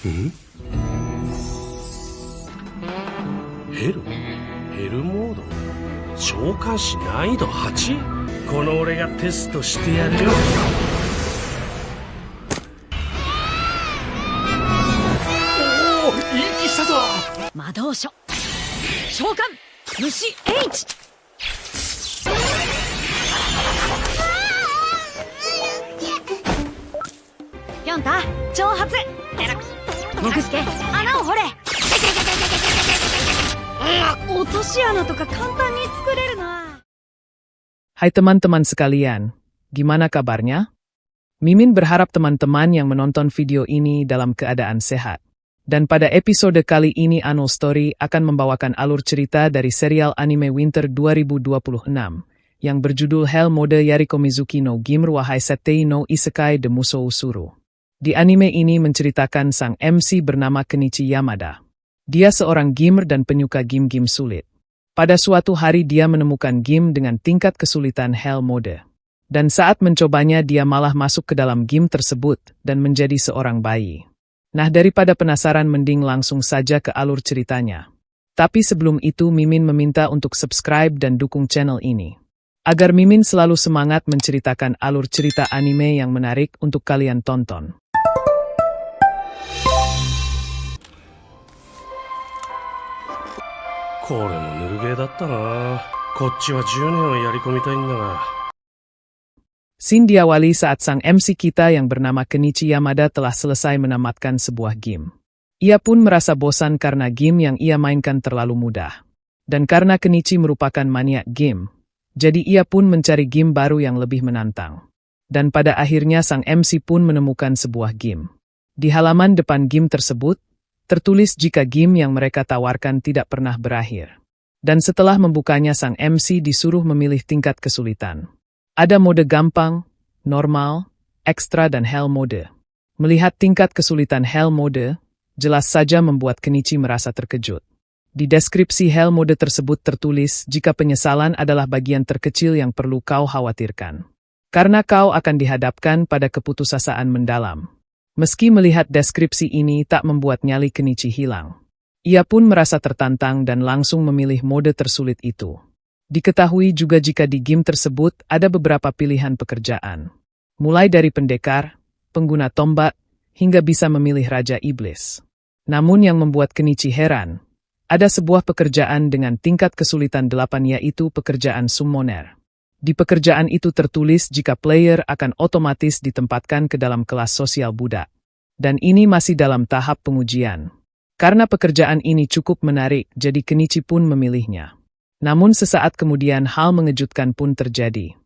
ヘルモード召喚士難易度 8？ この俺がテストしてやるよ。おお、いい気したぞ。魔導書召喚虫 H。 ピョンタ挑発。モグスケ穴を掘れ。落とし穴とか簡単に作れるな。 Hai teman-teman sekalian, gimana kabarnya? Mimin berharap teman-teman yang menonton video ini dalam keadaan sehat. Dan pada episode kali ini Annual Story akan membawakan alur cerita dari serial anime Winter 2026 yang berjudul Hell Mode Yariko Mizuki no Gimr wa Haisatei no Isekai de Musou Usuru. Di anime ini menceritakan sang MC bernama Kenichi Yamada. Dia seorang gamer dan penyuka game-game sulit. Pada suatu hari dia menemukan game dengan tingkat kesulitan Hell Mode. Dan saat mencobanya dia malah masuk ke dalam game tersebut dan menjadi seorang bayi. Nah, daripada penasaran mending langsung saja ke alur ceritanya. Tapi sebelum itu Mimin meminta untuk subscribe dan dukung channel ini. Agar Mimin selalu semangat menceritakan alur cerita anime yang menarik untuk kalian tonton. Scene diawali saat sang MC kita yang bernama Kenichi Yamada telah selesai menamatkan sebuah game. Ia pun merasa bosan karena game yang ia mainkan terlalu mudah. Dan karena Kenichi merupakan maniak game, jadi ia pun mencari game baru yang lebih menantang. Dan pada akhirnya sang MC pun menemukan sebuah game. Di halaman depan game tersebut, tertulis jika game yang mereka tawarkan tidak pernah berakhir. Dan setelah membukanya sang MC disuruh memilih tingkat kesulitan. Ada mode gampang, normal, ekstra dan hell mode. Melihat tingkat kesulitan hell mode, jelas saja membuat Kenichi merasa terkejut. Di deskripsi hell mode tersebut tertulis jika penyesalan adalah bagian terkecil yang perlu kau khawatirkan. Karena kau akan dihadapkan pada keputusasaan mendalam. Meski melihat deskripsi ini tak membuat nyali Kenichi hilang. Ia pun merasa tertantang dan langsung memilih mode tersulit itu. Diketahui juga jika di game tersebut ada beberapa pilihan pekerjaan. Mulai dari pendekar, pengguna tombak, hingga bisa memilih Raja Iblis. Namun yang membuat Kenichi heran, ada sebuah pekerjaan dengan tingkat kesulitan 8 yaitu pekerjaan summoner. Di pekerjaan itu tertulis jika player akan otomatis ditempatkan ke dalam kelas sosial budak. Dan ini masih dalam tahap pengujian. Karena pekerjaan ini cukup menarik, jadi Kenichi pun memilihnya. Namun sesaat kemudian hal mengejutkan pun terjadi.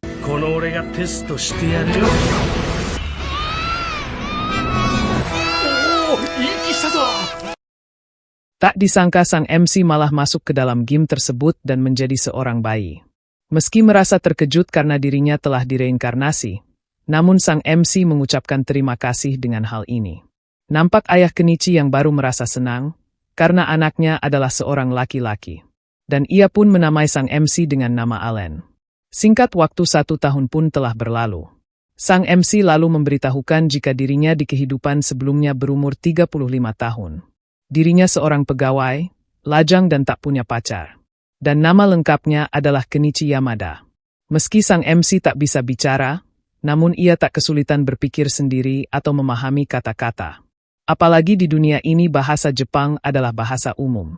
Tak disangka sang MC malah masuk ke dalam game tersebut dan menjadi seorang bayi. Meski merasa terkejut karena dirinya telah direinkarnasi, namun sang MC mengucapkan terima kasih dengan hal ini. Nampak ayah Kenichi yang baru merasa senang, karena anaknya adalah seorang laki-laki. Dan ia pun menamai sang MC dengan nama Allen. Singkat waktu 1 tahun pun telah berlalu. Sang MC lalu memberitahukan jika dirinya di kehidupan sebelumnya berumur 35 tahun. Dirinya seorang pegawai, lajang dan tak punya pacar. Dan nama lengkapnya adalah Kenichi Yamada. Meski sang MC tak bisa bicara, namun ia tak kesulitan berpikir sendiri atau memahami kata-kata. Apalagi di dunia ini bahasa Jepang adalah bahasa umum.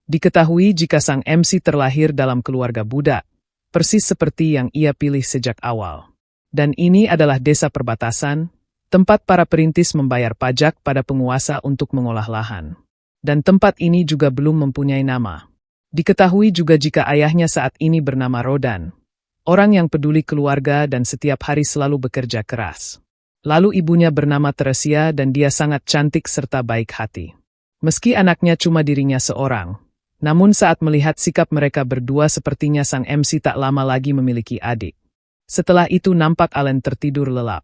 Diketahui jika sang MC terlahir dalam keluarga budak, persis seperti yang ia pilih sejak awal. Dan ini adalah desa perbatasan, tempat para perintis membayar pajak pada penguasa untuk mengolah lahan. Dan tempat ini juga belum mempunyai nama. Diketahui juga jika ayahnya saat ini bernama Rodan, orang yang peduli keluarga dan setiap hari selalu bekerja keras. Lalu ibunya bernama Teresia dan dia sangat cantik serta baik hati. Meski anaknya cuma dirinya seorang, namun saat melihat sikap mereka berdua sepertinya sang MC tak lama lagi memiliki adik. Setelah itu nampak Allen tertidur lelap.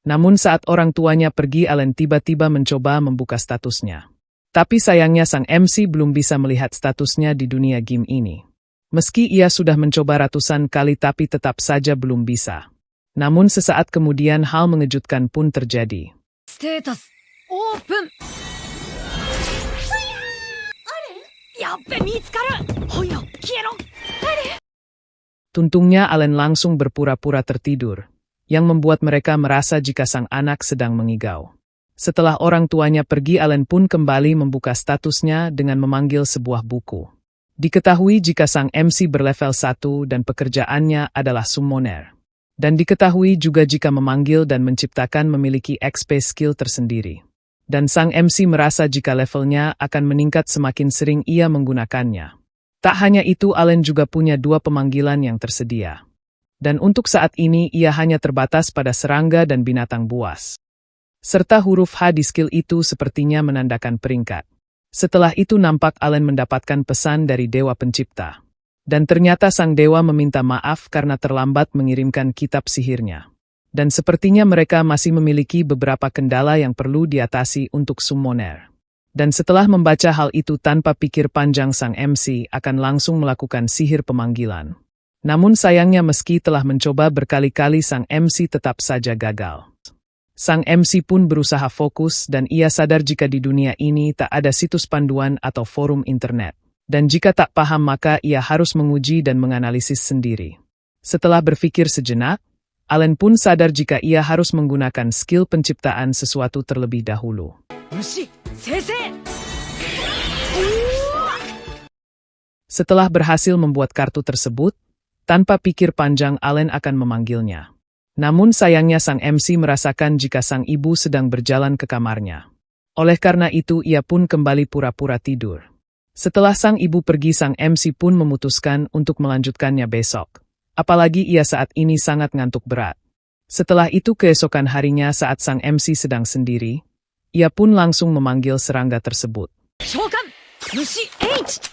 Namun saat orang tuanya pergi Allen tiba-tiba mencoba membuka statusnya. Tapi sayangnya sang MC belum bisa melihat statusnya di dunia game ini. Meski ia sudah mencoba ratusan kali tapi tetap saja belum bisa. Namun sesaat kemudian hal mengejutkan pun terjadi. Status open. やっべ、見つかる。ほよ、消えろ。 Tuntungnya Allen langsung berpura-pura tertidur, yang membuat mereka merasa jika sang anak sedang mengigau. Setelah orang tuanya pergi, Allen pun kembali membuka statusnya dengan memanggil sebuah buku. Diketahui jika sang MC berlevel 1 dan pekerjaannya adalah summoner. Dan diketahui juga jika memanggil dan menciptakan memiliki XP skill tersendiri. Dan sang MC merasa jika levelnya akan meningkat semakin sering ia menggunakannya. Tak hanya itu, Allen juga punya 2 pemanggilan yang tersedia. Dan untuk saat ini ia hanya terbatas pada serangga dan binatang buas. Serta huruf H di skill itu sepertinya menandakan peringkat. Setelah itu nampak Allen mendapatkan pesan dari Dewa Pencipta. Dan ternyata sang dewa meminta maaf karena terlambat mengirimkan kitab sihirnya. Dan sepertinya mereka masih memiliki beberapa kendala yang perlu diatasi untuk summoner. Dan setelah membaca hal itu tanpa pikir panjang, sang MC akan langsung melakukan sihir pemanggilan. Namun sayangnya meski telah mencoba berkali-kali, sang MC tetap saja gagal. Sang MC pun berusaha fokus dan ia sadar jika di dunia ini tak ada situs panduan atau forum internet. Dan jika tak paham maka ia harus menguji dan menganalisis sendiri. Setelah berpikir sejenak, Allen pun sadar jika ia harus menggunakan skill penciptaan sesuatu terlebih dahulu. Setelah berhasil membuat kartu tersebut, tanpa pikir panjang Allen akan memanggilnya. Namun sayangnya sang MC merasakan jika sang ibu sedang berjalan ke kamarnya. Oleh karena itu ia pun kembali pura-pura tidur. Setelah sang ibu pergi, sang MC pun memutuskan untuk melanjutkannya besok. Apalagi ia saat ini sangat ngantuk berat. Setelah itu keesokan harinya saat sang MC sedang sendiri, ia pun langsung memanggil serangga tersebut. Shokan, Mushi H.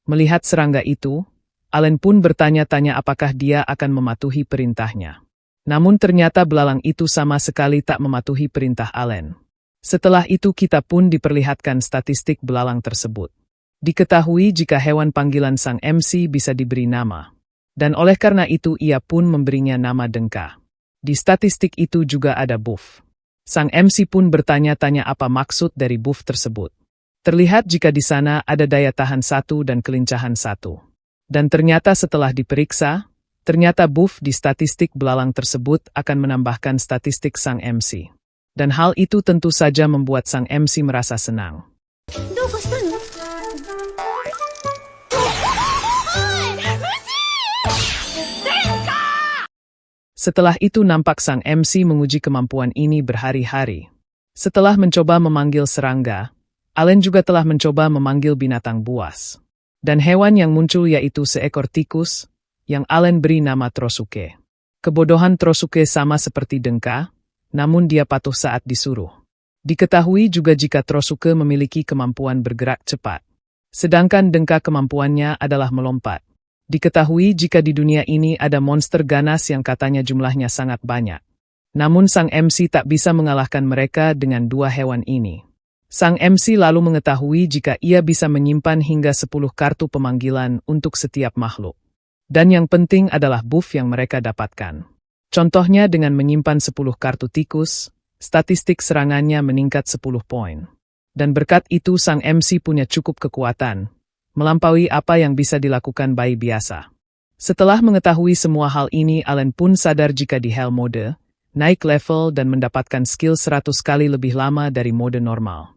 Melihat serangga itu, Allen pun bertanya-tanya apakah dia akan mematuhi perintahnya. Namun ternyata belalang itu sama sekali tak mematuhi perintah Allen. Setelah itu kita pun diperlihatkan statistik belalang tersebut. Diketahui jika hewan panggilan sang MC bisa diberi nama. Dan oleh karena itu ia pun memberinya nama Dengka. Di statistik itu juga ada buff. Sang MC pun bertanya-tanya apa maksud dari buff tersebut. Terlihat jika di sana ada daya tahan 1 dan kelincahan 1. Dan ternyata setelah diperiksa, ternyata buff di statistik belalang tersebut akan menambahkan statistik sang MC. Dan hal itu tentu saja membuat sang MC merasa senang. Setelah itu nampak sang MC menguji kemampuan ini berhari-hari. Setelah mencoba memanggil serangga, Allen juga telah mencoba memanggil binatang buas. Dan hewan yang muncul yaitu seekor tikus, yang Allen beri nama Trosuke. Kebodohan Trosuke sama seperti Dengka, namun dia patuh saat disuruh. Diketahui juga jika Trosuke memiliki kemampuan bergerak cepat. Sedangkan Dengka kemampuannya adalah melompat. Diketahui jika di dunia ini ada monster ganas yang katanya jumlahnya sangat banyak. Namun sang MC tak bisa mengalahkan mereka dengan 2 hewan ini. Sang MC lalu mengetahui jika ia bisa menyimpan hingga 10 kartu pemanggilan untuk setiap makhluk. Dan yang penting adalah buff yang mereka dapatkan. Contohnya dengan menyimpan 10 kartu tikus, statistik serangannya meningkat 10 poin. Dan berkat itu sang MC punya cukup kekuatan, melampaui apa yang bisa dilakukan bayi biasa. Setelah mengetahui semua hal ini, Allen pun sadar jika di Hell mode, naik level dan mendapatkan skill 100 kali lebih lama dari mode normal.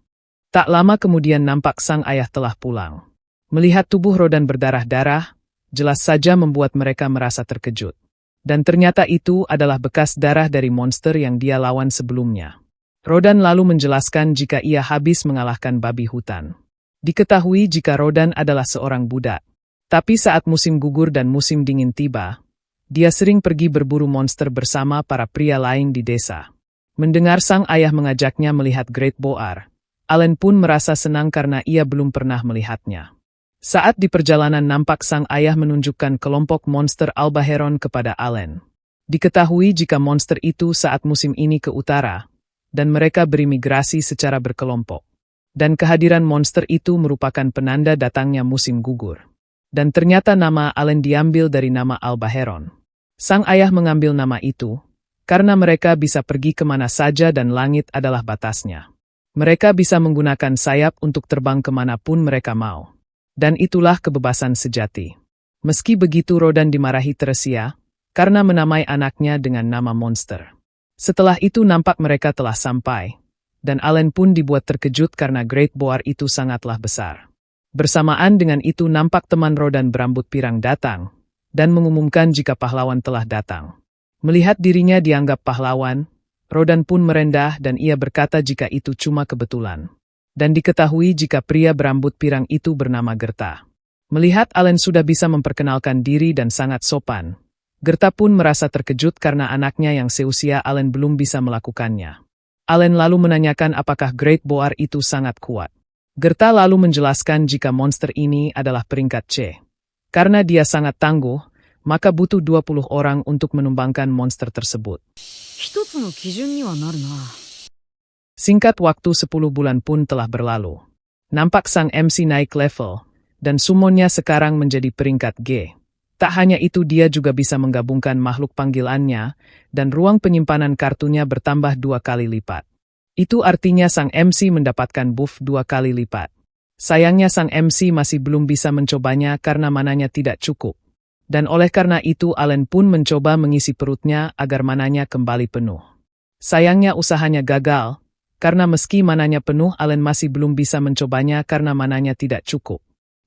Tak lama kemudian nampak sang ayah telah pulang. Melihat tubuh Rodan berdarah-darah, jelas saja membuat mereka merasa terkejut. Dan ternyata itu adalah bekas darah dari monster yang dia lawan sebelumnya. Rodan lalu menjelaskan jika ia habis mengalahkan babi hutan. Diketahui jika Rodan adalah seorang budak. Tapi saat musim gugur dan musim dingin tiba, dia sering pergi berburu monster bersama para pria lain di desa. Mendengar sang ayah mengajaknya melihat Great Boar, Allen pun merasa senang karena ia belum pernah melihatnya. Saat di perjalanan nampak sang ayah menunjukkan kelompok monster Albaheron kepada Allen. Diketahui jika monster itu saat musim ini ke utara, dan mereka berimigrasi secara berkelompok. Dan kehadiran monster itu merupakan penanda datangnya musim gugur. Dan ternyata nama Allen diambil dari nama Albaheron. Sang ayah mengambil nama itu, karena mereka bisa pergi kemana saja dan langit adalah batasnya. Mereka bisa menggunakan sayap untuk terbang kemanapun mereka mau. Dan itulah kebebasan sejati. Meski begitu, Rodan dimarahi Teresia karena menamai anaknya dengan nama monster. Setelah itu nampak mereka telah sampai, dan Allen pun dibuat terkejut karena Great Boar itu sangatlah besar. Bersamaan dengan itu nampak teman Rodan berambut pirang datang, dan mengumumkan jika pahlawan telah datang. Melihat dirinya dianggap pahlawan, Rodan pun merendah dan ia berkata jika itu cuma kebetulan. Dan diketahui jika pria berambut pirang itu bernama Gerta. Melihat Allen sudah bisa memperkenalkan diri dan sangat sopan, Gerta pun merasa terkejut karena anaknya yang seusia Allen belum bisa melakukannya. Allen lalu menanyakan apakah Great Boar itu sangat kuat. Gerta lalu menjelaskan jika monster ini adalah peringkat C. Karena dia sangat tangguh, maka butuh 20 orang untuk menumbangkan monster tersebut. Singkat waktu 10 bulan pun telah berlalu. Nampak sang MC naik level, dan summonnya sekarang menjadi peringkat G. Tak hanya itu, dia juga bisa menggabungkan makhluk panggilannya, dan ruang penyimpanan kartunya bertambah 2 kali lipat. Itu artinya sang MC mendapatkan buff 2 kali lipat. Sayangnya sang MC masih belum bisa mencobanya karena mananya tidak cukup. Dan oleh karena itu Allen pun mencoba mengisi perutnya agar mananya kembali penuh. Sayangnya usahanya gagal, karena meski mananya penuh Allen masih belum bisa mencobanya karena mananya tidak cukup.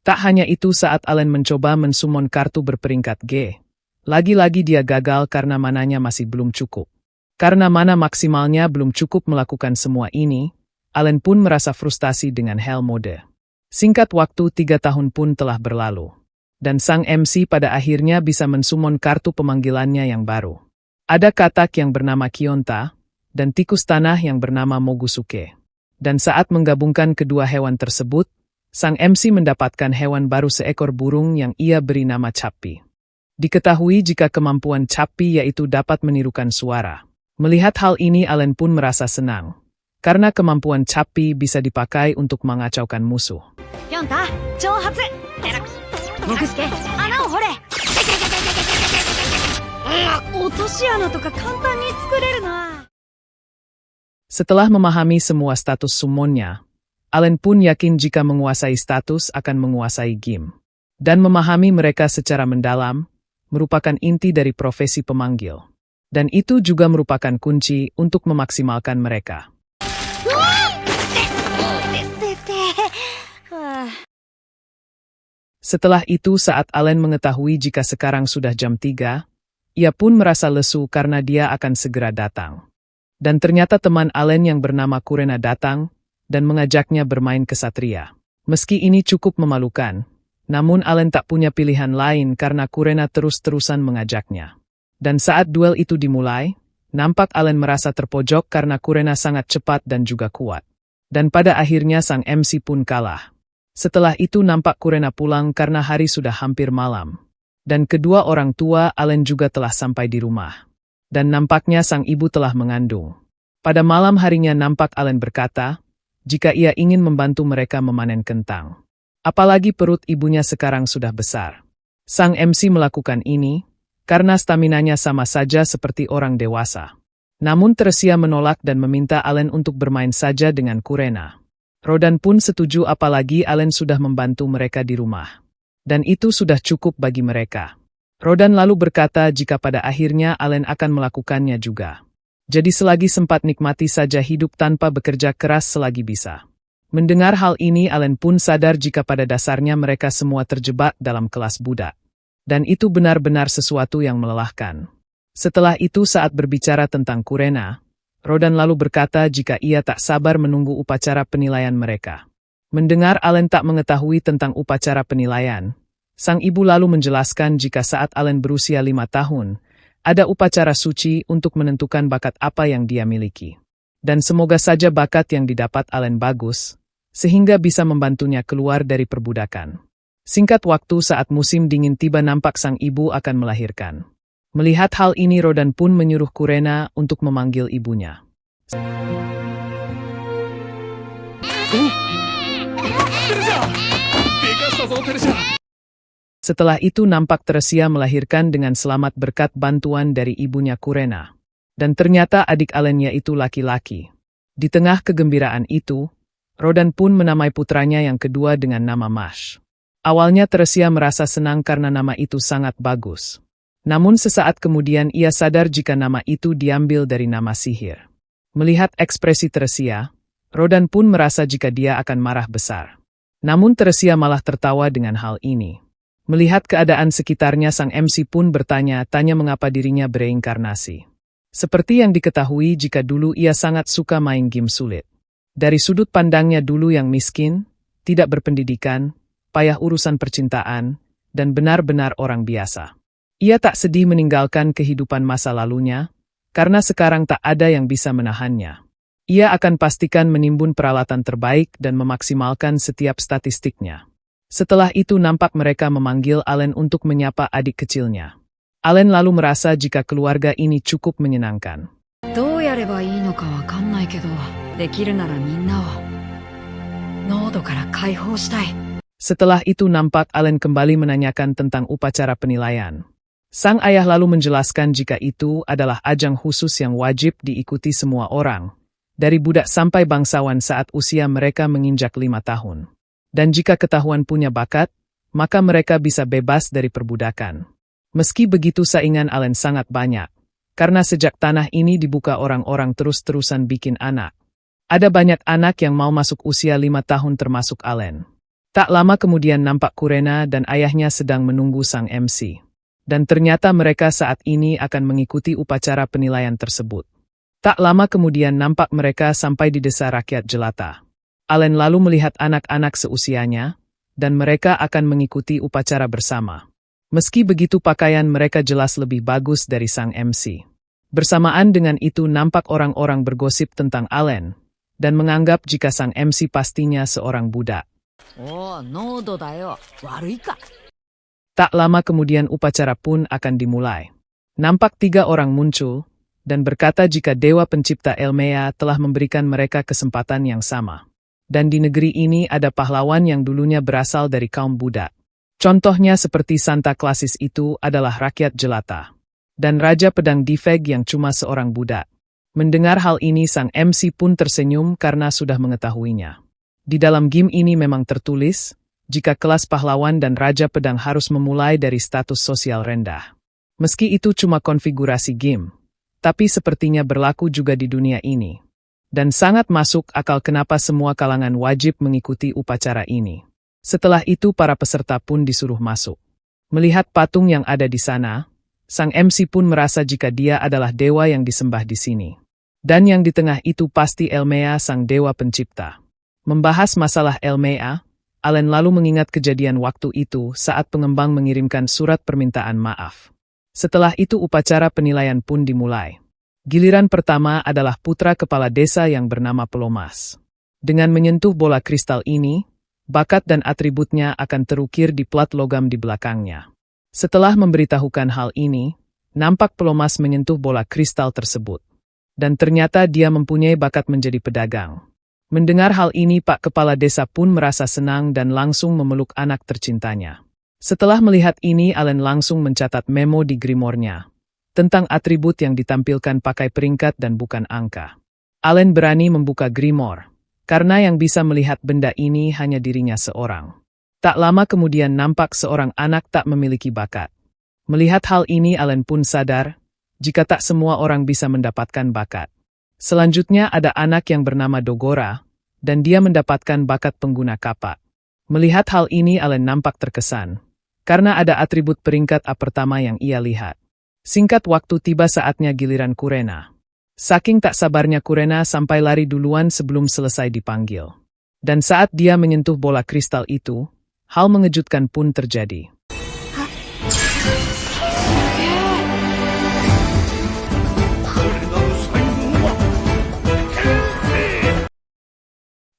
Tak hanya itu, saat Allen mencoba mensummon kartu berperingkat G, lagi-lagi dia gagal karena mananya masih belum cukup. Karena mana maksimalnya belum cukup melakukan semua ini, Allen pun merasa frustasi dengan Hell Mode. Singkat waktu 3 tahun pun telah berlalu. Dan sang MC pada akhirnya bisa mensummon kartu pemanggilannya yang baru. Ada katak yang bernama Kionta, dan tikus tanah yang bernama Mogusuke. Dan saat menggabungkan kedua hewan tersebut, sang MC mendapatkan hewan baru seekor burung yang ia beri nama Chappie. Diketahui jika kemampuan Chappie yaitu dapat menirukan suara. Melihat hal ini Allen pun merasa senang, karena kemampuan Chappie bisa dipakai untuk mengacaukan musuh. Kionta, Chouhatsu! Mogusuke, ana o hore! Otoshiana toka kantan ni tsukureru na. Setelah memahami semua status summonnya, Allen pun yakin jika menguasai status akan menguasai game. Dan memahami mereka secara mendalam, merupakan inti dari profesi pemanggil. Dan itu juga merupakan kunci untuk memaksimalkan mereka. Setelah itu saat Allen mengetahui jika sekarang sudah jam 3, ia pun merasa lesu karena dia akan segera datang. Dan ternyata teman Allen yang bernama Kurena datang, dan mengajaknya bermain kesatria. Meski ini cukup memalukan, namun Allen tak punya pilihan lain karena Kurena terus-terusan mengajaknya. Dan saat duel itu dimulai, nampak Allen merasa terpojok karena Kurena sangat cepat dan juga kuat. Dan pada akhirnya sang MC pun kalah. Setelah itu nampak Kurena pulang karena hari sudah hampir malam. Dan kedua orang tua Allen juga telah sampai di rumah. Dan nampaknya sang ibu telah mengandung. Pada malam harinya nampak Allen berkata, jika ia ingin membantu mereka memanen kentang. Apalagi perut ibunya sekarang sudah besar. Sang MC melakukan ini, karena staminanya sama saja seperti orang dewasa. Namun Teresia menolak dan meminta Allen untuk bermain saja dengan Kurena. Rodan pun setuju apalagi Allen sudah membantu mereka di rumah. Dan itu sudah cukup bagi mereka. Rodan lalu berkata jika pada akhirnya Allen akan melakukannya juga. Jadi selagi sempat nikmati saja hidup tanpa bekerja keras selagi bisa. Mendengar hal ini Allen pun sadar jika pada dasarnya mereka semua terjebak dalam kelas budak. Dan itu benar-benar sesuatu yang melelahkan. Setelah itu saat berbicara tentang Kurena, Rodan lalu berkata jika ia tak sabar menunggu upacara penilaian mereka. Mendengar Allen tak mengetahui tentang upacara penilaian, sang ibu lalu menjelaskan jika saat Allen berusia 5 tahun, ada upacara suci untuk menentukan bakat apa yang dia miliki. Dan semoga saja bakat yang didapat Allen bagus, sehingga bisa membantunya keluar dari perbudakan. Singkat waktu saat musim dingin tiba nampak sang ibu akan melahirkan. Melihat hal ini Rodan pun menyuruh Kurena untuk memanggil ibunya. Setelah itu nampak Teresia melahirkan dengan selamat berkat bantuan dari ibunya Kurena. Dan ternyata adik Allennya itu laki-laki. Di tengah kegembiraan itu, Rodan pun menamai putranya yang kedua dengan nama Mash. Awalnya Teresia merasa senang karena nama itu sangat bagus. Namun sesaat kemudian ia sadar jika nama itu diambil dari nama sihir. Melihat ekspresi Teresia, Rodan pun merasa jika dia akan marah besar. Namun Teresia malah tertawa dengan hal ini. Melihat keadaan sekitarnya, sang MC pun bertanya-tanya mengapa dirinya bereinkarnasi. Seperti yang diketahui jika dulu ia sangat suka main game sulit. Dari sudut pandangnya dulu yang miskin, tidak berpendidikan, payah urusan percintaan, dan benar-benar orang biasa. Ia tak sedih meninggalkan kehidupan masa lalunya, karena sekarang tak ada yang bisa menahannya. Ia akan pastikan menimbun peralatan terbaik dan memaksimalkan setiap statistiknya. Setelah itu nampak mereka memanggil Allen untuk menyapa adik kecilnya. Allen lalu merasa jika keluarga ini cukup menyenangkan. Setelah itu nampak Allen kembali menanyakan tentang upacara penilaian. Sang ayah lalu menjelaskan jika itu adalah ajang khusus yang wajib diikuti semua orang, dari budak sampai bangsawan saat usia mereka menginjak 5 tahun. Dan jika ketahuan punya bakat, maka mereka bisa bebas dari perbudakan. Meski begitu saingan Allen sangat banyak, karena sejak tanah ini dibuka orang-orang terus-terusan bikin anak. Ada banyak anak yang mau masuk usia 5 tahun termasuk Allen. Tak lama kemudian nampak Kurena dan ayahnya sedang menunggu sang MC. Dan ternyata mereka saat ini akan mengikuti upacara penilaian tersebut. Tak lama kemudian nampak mereka sampai di desa rakyat jelata. Allen lalu melihat anak-anak seusianya, dan mereka akan mengikuti upacara bersama. Meski begitu pakaian mereka jelas lebih bagus dari sang MC. Bersamaan dengan itu nampak orang-orang bergosip tentang Allen, dan menganggap jika sang MC pastinya seorang budak. Tak lama kemudian upacara pun akan dimulai. Nampak 3 orang muncul, dan berkata jika Dewa Pencipta Elmea telah memberikan mereka kesempatan yang sama. Dan di negeri ini ada pahlawan yang dulunya berasal dari kaum budak. Contohnya seperti Santa Klasis itu adalah rakyat jelata. Dan Raja Pedang Diveg yang cuma seorang budak. Mendengar hal ini sang MC pun tersenyum karena sudah mengetahuinya. Di dalam game ini memang tertulis, jika kelas pahlawan dan Raja Pedang harus memulai dari status sosial rendah. Meski itu cuma konfigurasi game, tapi sepertinya berlaku juga di dunia ini. Dan sangat masuk akal kenapa semua kalangan wajib mengikuti upacara ini. Setelah itu para peserta pun disuruh masuk. Melihat patung yang ada di sana, sang MC pun merasa jika dia adalah dewa yang disembah di sini. Dan yang di tengah itu pasti Elmea sang dewa pencipta. Membahas masalah Elmea, Allen lalu mengingat kejadian waktu itu saat pengembang mengirimkan surat permintaan maaf. Setelah itu upacara penilaian pun dimulai. Giliran pertama adalah putra kepala desa yang bernama Pelomas. Dengan menyentuh bola kristal ini, bakat dan atributnya akan terukir di plat logam di belakangnya. Setelah memberitahukan hal ini, nampak Pelomas menyentuh bola kristal tersebut. Dan ternyata dia mempunyai bakat menjadi pedagang. Mendengar hal ini Pak Kepala Desa pun merasa senang dan langsung memeluk anak tercintanya. Setelah melihat ini Allen langsung mencatat memo di Grimoire-nya tentang atribut yang ditampilkan pakai peringkat dan bukan angka. Allen berani membuka Grimoire, karena yang bisa melihat benda ini hanya dirinya seorang. Tak lama kemudian nampak seorang anak tak memiliki bakat. Melihat hal ini Allen pun sadar, jika tak semua orang bisa mendapatkan bakat. Selanjutnya ada anak yang bernama Dogora, dan dia mendapatkan bakat pengguna kapak. Melihat hal ini Allen nampak terkesan, karena ada atribut peringkat A pertama yang ia lihat. Singkat waktu tiba saatnya giliran Kurena. Saking tak sabarnya Kurena sampai lari duluan sebelum selesai dipanggil. Dan saat dia menyentuh bola kristal itu, hal mengejutkan pun terjadi.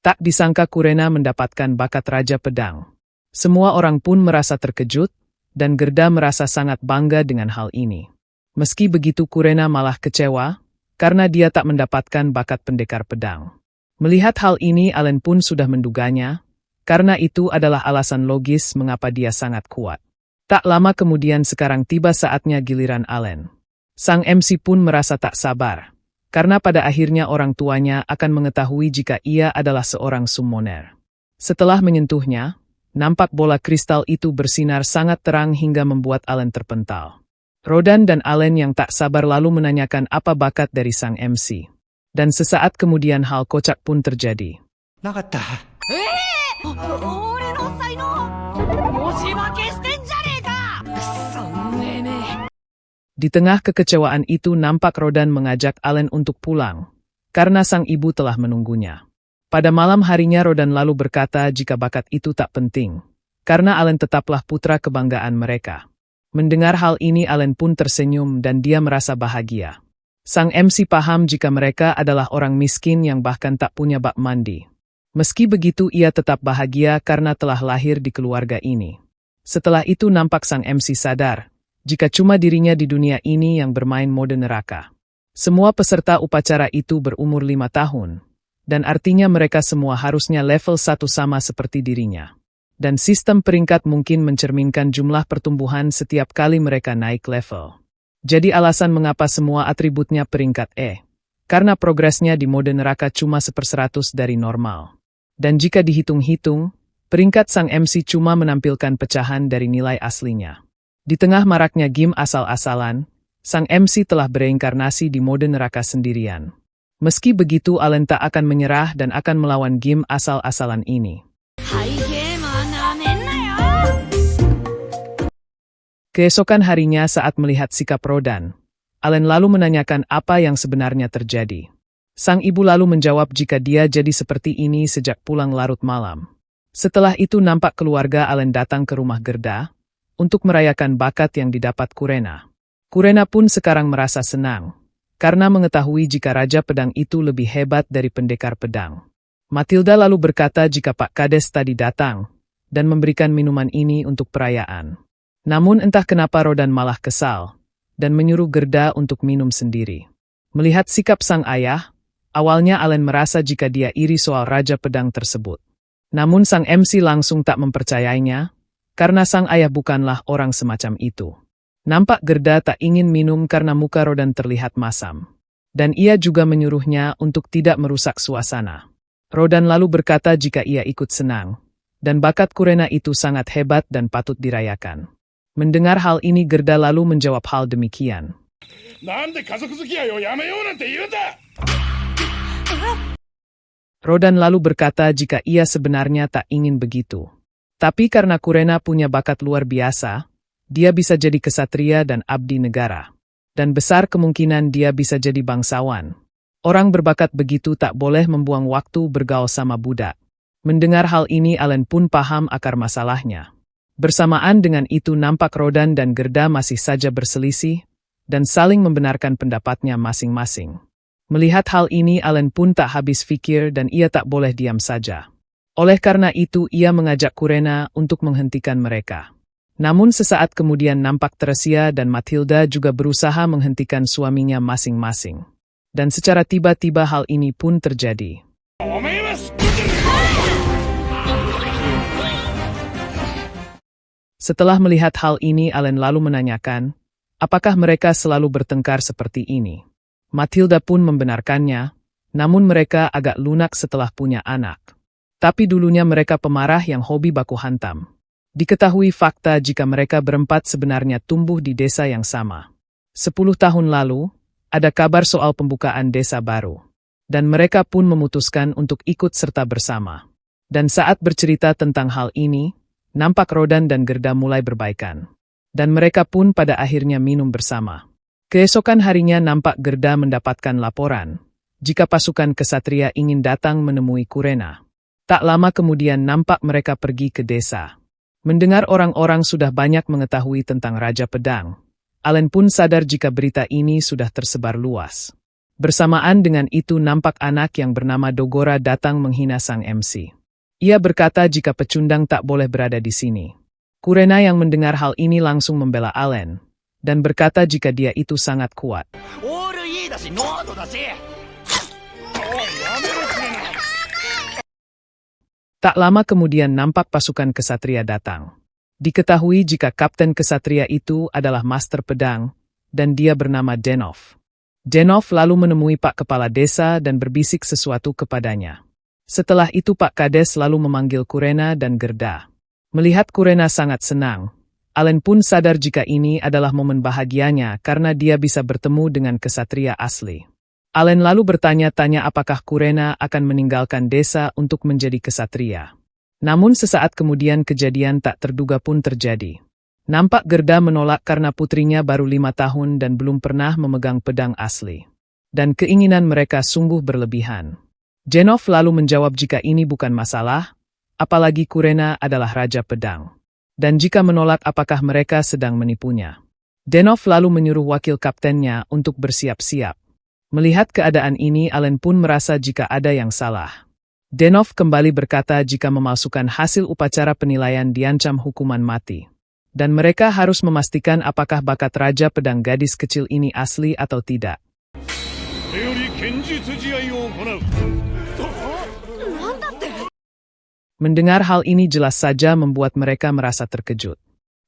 Tak disangka Kurena mendapatkan bakat Raja Pedang. Semua orang pun merasa terkejut, dan Gerda merasa sangat bangga dengan hal ini. Meski begitu Kurena malah kecewa, karena dia tak mendapatkan bakat pendekar pedang. Melihat hal ini Allen pun sudah menduganya, karena itu adalah alasan logis mengapa dia sangat kuat. Tak lama kemudian sekarang tiba saatnya giliran Allen. Sang MC pun merasa tak sabar, karena pada akhirnya orang tuanya akan mengetahui jika ia adalah seorang summoner. Setelah menyentuhnya, nampak bola kristal itu bersinar sangat terang hingga membuat Allen terpental. Rodan dan Allen yang tak sabar lalu menanyakan apa bakat dari sang MC. Dan sesaat kemudian hal kocak pun terjadi. なかった。俺の才能文字化けしてんじゃねえかくそねえねえ Di tengah kekecewaan itu nampak Rodan mengajak Allen untuk pulang, karena sang ibu telah menunggunya. Pada malam harinya Rodan lalu berkata jika bakat itu tak penting, karena Allen tetaplah putra kebanggaan mereka. Mendengar hal ini Allen pun tersenyum dan dia merasa bahagia. Sang MC paham jika mereka adalah orang miskin yang bahkan tak punya bak mandi. Meski begitu ia tetap bahagia karena telah lahir di keluarga ini. Setelah itu nampak sang MC sadar, jika cuma dirinya di dunia ini yang bermain mode neraka. Semua peserta upacara itu berumur 5 tahun, dan artinya mereka semua harusnya level 1 sama seperti dirinya. Dan sistem peringkat mungkin mencerminkan jumlah pertumbuhan setiap kali mereka naik level. Jadi alasan mengapa semua atributnya peringkat E, karena progresnya di mode neraka cuma 1/100 dari normal. Dan jika dihitung-hitung, peringkat sang MC cuma menampilkan pecahan dari nilai aslinya. Di tengah maraknya game asal-asalan, sang MC telah bereinkarnasi di mode neraka sendirian. Meski begitu, Allen tak akan menyerah dan akan melawan game asal-asalan ini. Keesokan harinya saat melihat sikap Rodan, Allen lalu menanyakan apa yang sebenarnya terjadi. Sang ibu lalu menjawab jika dia jadi seperti ini sejak pulang larut malam. Setelah itu nampak keluarga Allen datang ke rumah Gerda untuk merayakan bakat yang didapat Kurena. Kurena pun sekarang merasa senang, karena mengetahui jika Raja Pedang itu lebih hebat dari pendekar pedang. Matilda lalu berkata jika Pak Kades tadi datang, dan memberikan minuman ini untuk perayaan. Namun entah kenapa Rodan malah kesal, dan menyuruh Gerda untuk minum sendiri. Melihat sikap sang ayah, awalnya Allen merasa jika dia iri soal Raja Pedang tersebut. Namun sang MC langsung tak mempercayainya, karena sang ayah bukanlah orang semacam itu. Nampak Gerda tak ingin minum karena muka Rodan terlihat masam. Dan ia juga menyuruhnya untuk tidak merusak suasana. Rodan lalu berkata jika ia ikut senang, dan bakat Kurena itu sangat hebat dan patut dirayakan. Mendengar hal ini Gerda lalu menjawab hal demikian. Rodan lalu berkata jika ia sebenarnya tak ingin begitu. Tapi karena Kurena punya bakat luar biasa, dia bisa jadi kesatria dan abdi negara. Dan besar kemungkinan dia bisa jadi bangsawan. Orang berbakat begitu tak boleh membuang waktu bergaul sama budak. Mendengar hal ini Allen pun paham akar masalahnya. Bersamaan dengan itu nampak Rodan dan Gerda masih saja berselisih, dan saling membenarkan pendapatnya masing-masing. Melihat hal ini Allen pun tak habis pikir dan ia tak boleh diam saja. Oleh karena itu ia mengajak Kurena untuk menghentikan mereka. Namun sesaat kemudian nampak Teresia dan Matilda juga berusaha menghentikan suaminya masing-masing. Dan secara tiba-tiba hal ini pun terjadi. Setelah melihat hal ini Allen lalu menanyakan, apakah mereka selalu bertengkar seperti ini? Matilda pun membenarkannya, namun mereka agak lunak setelah punya anak. Tapi dulunya mereka pemarah yang hobi baku hantam. Diketahui fakta jika mereka berempat sebenarnya tumbuh di desa yang sama. 10 tahun lalu, ada kabar soal pembukaan desa baru. Dan mereka pun memutuskan untuk ikut serta bersama. Dan saat bercerita tentang hal ini, nampak Rodan dan Gerda mulai berbaikan. Dan mereka pun pada akhirnya minum bersama. Keesokan harinya nampak Gerda mendapatkan laporan jika pasukan kesatria ingin datang menemui Kurena. Tak lama kemudian nampak mereka pergi ke desa. Mendengar orang-orang sudah banyak mengetahui tentang Raja Pedang, Allen pun sadar jika berita ini sudah tersebar luas. Bersamaan dengan itu nampak anak yang bernama Dogora datang menghina sang MC. Ia berkata jika pecundang tak boleh berada di sini. Kurena yang mendengar hal ini langsung membela Allen, dan berkata jika dia itu sangat kuat. Tak lama kemudian nampak pasukan kesatria datang. Diketahui jika kapten kesatria itu adalah master pedang, dan dia bernama Denov. Denov lalu menemui Pak Kepala Desa dan berbisik sesuatu kepadanya. Setelah itu Pak Kades lalu memanggil Kurena dan Gerda. Melihat Kurena sangat senang, Allen pun sadar jika ini adalah momen bahagianya karena dia bisa bertemu dengan kesatria asli. Allen lalu bertanya-tanya apakah Kurena akan meninggalkan desa untuk menjadi kesatria. Namun sesaat kemudian kejadian tak terduga pun terjadi. Nampak Gerda menolak karena putrinya baru 5 tahun dan belum pernah memegang pedang asli. Dan keinginan mereka sungguh berlebihan. Denov lalu menjawab jika ini bukan masalah, apalagi Kurena adalah raja pedang. Dan jika menolak apakah mereka sedang menipunya. Denov lalu menyuruh wakil kaptennya untuk bersiap-siap. Melihat keadaan ini Allen pun merasa jika ada yang salah. Denov kembali berkata jika memalsukan hasil upacara penilaian diancam hukuman mati. Dan mereka harus memastikan apakah bakat raja pedang gadis kecil ini asli atau tidak. Mendengar hal ini jelas saja membuat mereka merasa terkejut.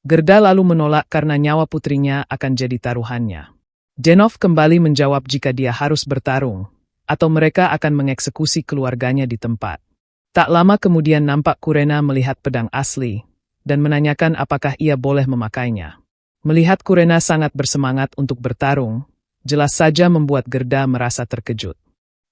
Gerda lalu menolak karena nyawa putrinya akan jadi taruhannya. Denov kembali menjawab jika dia harus bertarung, atau mereka akan mengeksekusi keluarganya di tempat. Tak lama kemudian nampak Kurena melihat pedang asli, dan menanyakan apakah ia boleh memakainya. Melihat Kurena sangat bersemangat untuk bertarung, jelas saja membuat Gerda merasa terkejut.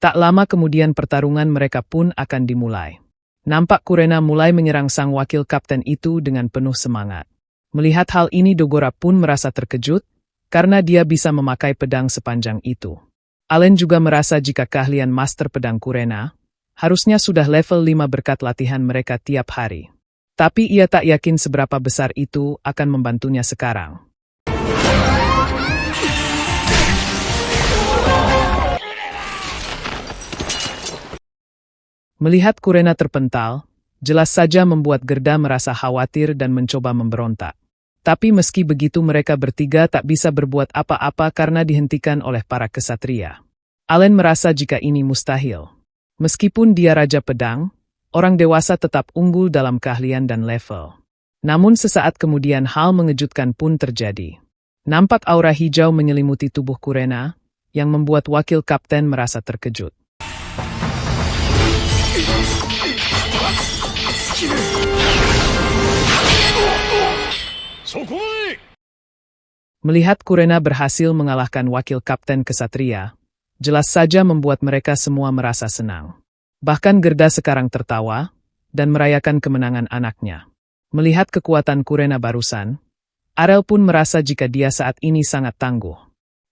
Tak lama kemudian pertarungan mereka pun akan dimulai. Nampak Kurena mulai menyerang sang wakil kapten itu dengan penuh semangat. Melihat hal ini Dogora pun merasa terkejut, karena dia bisa memakai pedang sepanjang itu. Allen juga merasa jika keahlian master pedang Kurena, harusnya sudah level 5 berkat latihan mereka tiap hari. Tapi ia tak yakin seberapa besar itu akan membantunya sekarang. Melihat Kurena terpental, jelas saja membuat Gerda merasa khawatir dan mencoba memberontak. Tapi meski begitu mereka bertiga tak bisa berbuat apa-apa karena dihentikan oleh para kesatria. Allen merasa jika ini mustahil. Meskipun dia raja pedang, orang dewasa tetap unggul dalam keahlian dan level. Namun sesaat kemudian hal mengejutkan pun terjadi. Nampak aura hijau menyelimuti tubuh Kurena, yang membuat wakil kapten merasa terkejut. Melihat Kurena berhasil mengalahkan wakil kapten kesatria, jelas saja membuat mereka semua merasa senang. Bahkan Gerda sekarang tertawa dan merayakan kemenangan anaknya. Melihat kekuatan Kurena barusan, Arel pun merasa jika dia saat ini sangat tangguh.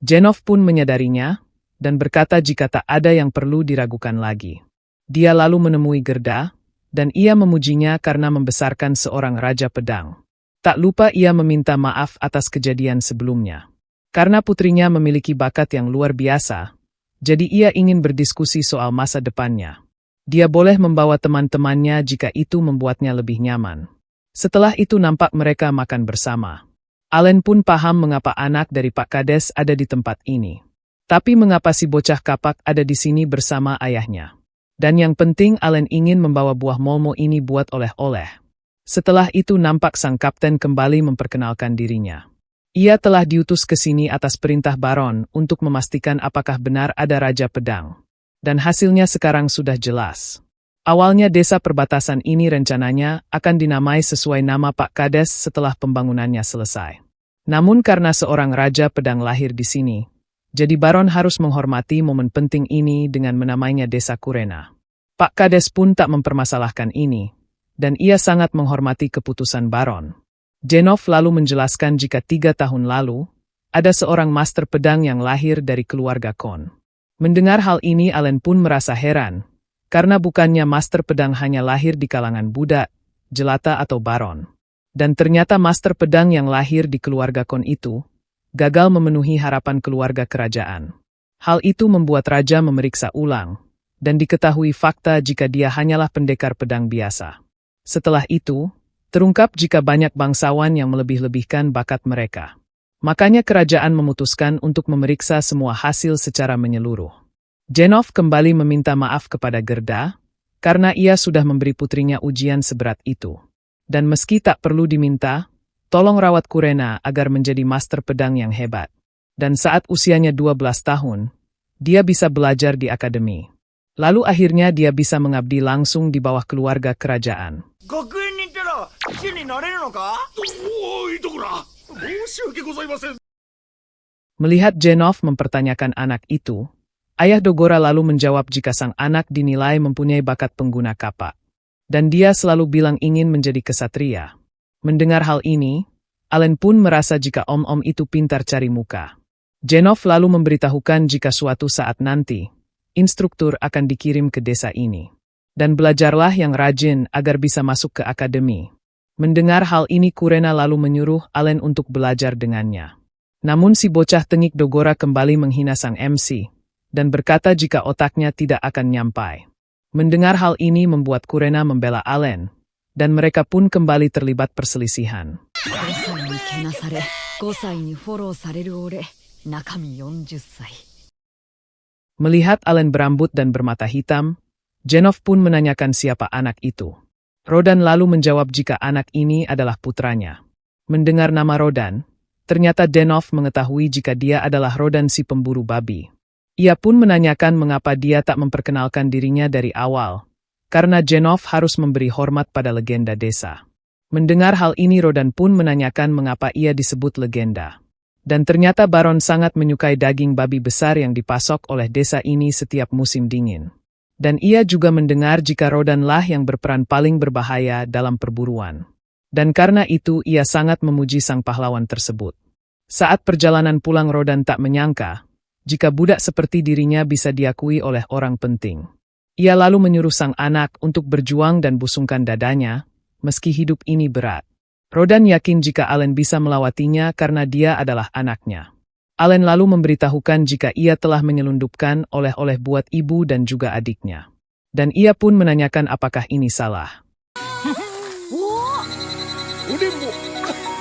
Denov pun menyadarinya dan berkata jika tak ada yang perlu diragukan lagi. Dia lalu menemui Gerda, dan ia memujinya karena membesarkan seorang raja pedang. Tak lupa ia meminta maaf atas kejadian sebelumnya. Karena putrinya memiliki bakat yang luar biasa, jadi ia ingin berdiskusi soal masa depannya. Dia boleh membawa teman-temannya jika itu membuatnya lebih nyaman. Setelah itu nampak mereka makan bersama. Allen pun paham mengapa anak dari Pak Kades ada di tempat ini. Tapi mengapa si bocah kapak ada di sini bersama ayahnya. Dan yang penting Allen ingin membawa buah molmo ini buat oleh-oleh. Setelah itu nampak sang kapten kembali memperkenalkan dirinya. Ia telah diutus ke sini atas perintah Baron untuk memastikan apakah benar ada raja pedang. Dan hasilnya sekarang sudah jelas. Awalnya desa perbatasan ini rencananya akan dinamai sesuai nama Pak Kades setelah pembangunannya selesai. Namun karena seorang raja pedang lahir di sini, jadi Baron harus menghormati momen penting ini dengan menamainya desa Kurena. Pak Kades pun tak mempermasalahkan ini, dan ia sangat menghormati keputusan Baron. Denov lalu menjelaskan jika 3 tahun lalu, ada seorang master pedang yang lahir dari keluarga Kon. Mendengar hal ini Allen pun merasa heran, karena bukannya master pedang hanya lahir di kalangan budak, jelata atau baron. Dan ternyata master pedang yang lahir di keluarga Kon itu, gagal memenuhi harapan keluarga kerajaan. Hal itu membuat raja memeriksa ulang, dan diketahui fakta jika dia hanyalah pendekar pedang biasa. Setelah itu, terungkap jika banyak bangsawan yang melebih-lebihkan bakat mereka. Makanya kerajaan memutuskan untuk memeriksa semua hasil secara menyeluruh. Denov kembali meminta maaf kepada Gerda, karena ia sudah memberi putrinya ujian seberat itu. Dan meski tak perlu diminta, tolong rawat Kurena agar menjadi master pedang yang hebat. Dan saat usianya 12 tahun, dia bisa belajar di akademi. Lalu akhirnya dia bisa mengabdi langsung di bawah keluarga kerajaan. 学園に行ったら騎士になれるのか？ おい、どこだ。申し訳ございません。 Melihat Genov mempertanyakan anak itu, ayah Dogora lalu menjawab jika sang anak dinilai mempunyai bakat pengguna kapak. Dan dia selalu bilang ingin menjadi kesatria. Mendengar hal ini, Allen pun merasa jika om-om itu pintar cari muka. Genov lalu memberitahukan jika suatu saat nanti, instruktur akan dikirim ke desa ini. Dan belajarlah yang rajin agar bisa masuk ke akademi. Mendengar hal ini Kurena lalu menyuruh Allen untuk belajar dengannya. Namun si bocah tengik Dogora kembali menghina sang MC, dan berkata jika otaknya tidak akan nyampai. Mendengar hal ini membuat Kurena membela Allen, dan mereka pun kembali terlibat perselisihan. 5歳にけなされ5歳にフォローされる俺中身40歳 Melihat Allen berambut dan bermata hitam, Genov pun menanyakan siapa anak itu. Rodan lalu menjawab jika anak ini adalah putranya. Mendengar nama Rodan, ternyata Genov mengetahui jika dia adalah Rodan si pemburu babi. Ia pun menanyakan mengapa dia tak memperkenalkan dirinya dari awal, karena Genov harus memberi hormat pada legenda desa. Mendengar hal ini Rodan pun menanyakan mengapa ia disebut legenda. Dan ternyata Baron sangat menyukai daging babi besar yang dipasok oleh desa ini setiap musim dingin. Dan ia juga mendengar jika Rodanlah yang berperan paling berbahaya dalam perburuan. Dan karena itu ia sangat memuji sang pahlawan tersebut. Saat perjalanan pulang Rodan tak menyangka, jika budak seperti dirinya bisa diakui oleh orang penting. Ia lalu menyuruh sang anak untuk berjuang dan busungkan dadanya, meski hidup ini berat. Rodan yakin jika Allen bisa melawatinya karena dia adalah anaknya. Allen lalu memberitahukan jika ia telah menyelundupkan oleh-oleh buat ibu dan juga adiknya. Dan ia pun menanyakan apakah ini salah. 俺も